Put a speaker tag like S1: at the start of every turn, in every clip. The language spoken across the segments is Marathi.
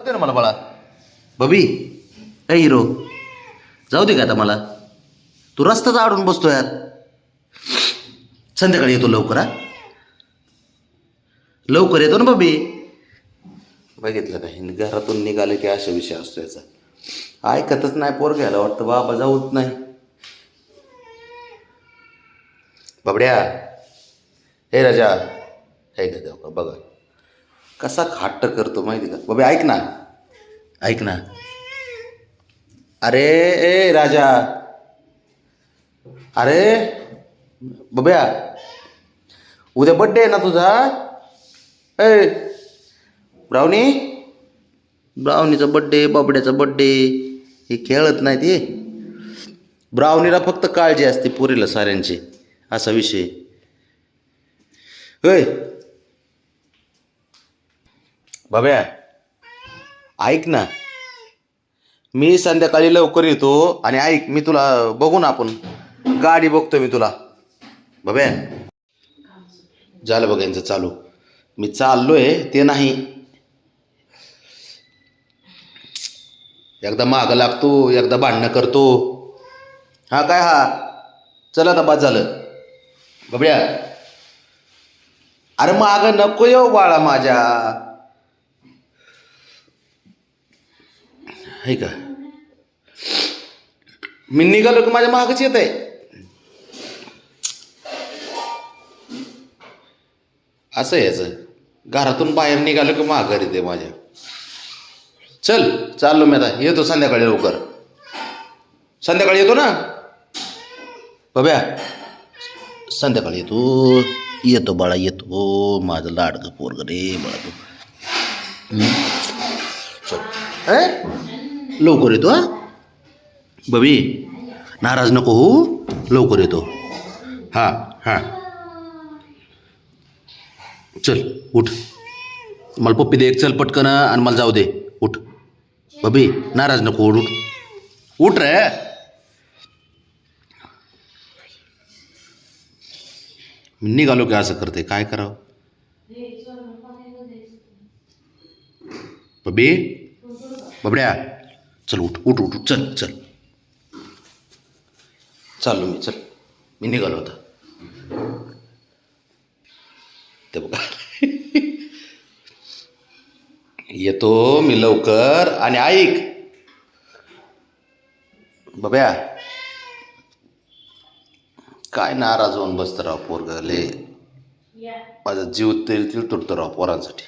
S1: दे ना मला बाळा. बबी ए हिरो जाऊ दे का आता मला. तू रस्ताच आडून बसतो यार. संध्याकाळी येतो लवकर. हा लवकर येतो ना बबी. बघितलं का घरातून निघाले की अशा विषय असतो याचा. ऐकतच नाही पोर घ्यायला वाटतं बाबा जाऊच नाही. बाबड्या हे राजा हे का देव का बघा कसा हट्ट करतो माहिती का. बबे ऐक ना ऐक ना. अरे ए राजा अरे बब्या उद्या बड्डे आहे ना तुझा. ए ब्राउनी ब्राउनीचा बड्डे बाबड्याचा बड्डे हे खेळत नाही ते. ब्राउनीला फक्त काळजी असते पुरीला साऱ्यांची असा विषय. होय बाब्या ऐक ना मी संध्याकाळी लवकर येतो आणि ऐक मी तुला बघू ना आपण गाडी बघतो मी तुला. बाब्या झालं बघ यांचं चालू. मी चाललोय ते नाही एकदा मागं लागतो एकदा भांडणं करतो. हा काय हा चल आता बाद झालं. बाबड्या अरे मागं नको येऊ बाळा माझ्या. आहे का मी निघालो की माझ्या मागच येत आहे. असं याचं घरातून बाहेर निघालो की माघार येते माझ्या. चल चाललो मी आता येतो संध्याकाळी लवकर. संध्याकाळी येतो ना बब्या. संध्याकाळी येतो येतो बाळा येतो माझं लाडकं पोरग रे बाळा तू. चल लवकर येतो. हा बबी नाराज नको हो लवकर येतो. हां हां चल उठ मला पप्पी दे एक चल पटकन आणि मला जाऊ दे. उठ बबी नाराज नको उठ उठ रे. मी निघालो की असं करते काय करावं. बबी बबड्या चल उठ उठ उठ उठ, चल चल चाललो मी. चल मी निघालो होता ते बघा. येतो मी लवकर आणि ऐक बब्या काय नाराज होऊन बसतं राव पोरग ले. माझा जीव तेल तुटतो राव पोरांसाठी.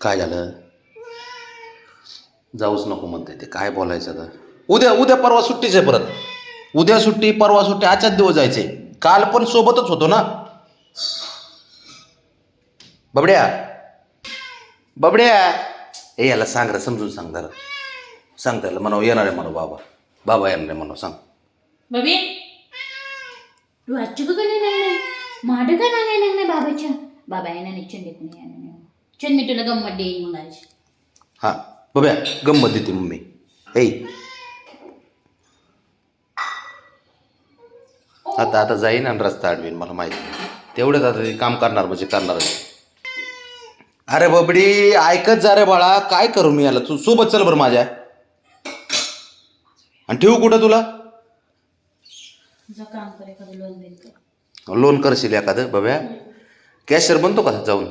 S1: काय झालं जाऊच नको म्हणते ते काय बोलायचं आता. उद्या उद्या परवा सुट्टीच आहे परत. उद्या सुट्टी परवा सुट्टी आजच्याच दिवस जायचे. काल पण सोबतच होतो ना. बबड्या बबड्या हे याला सांग रे समजून सांग जरा. सांग त्याला म्हणा येणार आहे म्हणा बाबा बाबा येणार आहे म्हणा सांग.
S2: बबी तू आजची का नाही माड का नाही बाबाच्या बाबा येणार नाही चंडी कोणी येणार नाही. चल मी तुला गंमत देईन मग आज.
S1: हां बब्या गंमत देते मम्मी. हे आता आता जाईन आणि रस्ता अडवीन मला माहिती नाही. तेवढंच आता ते काम करणार म्हणजे करणारच. अरे बबडी ऐकत जा रे बाळा काय करू मी याला. तू सोबत चल बरं माझ्या. आणि ठेवू कुठं तुला.
S2: काम कर एखादं लोन देईल का.
S1: लोन करशील एखादं बब्या. कॅशियर बनतो का जाऊन.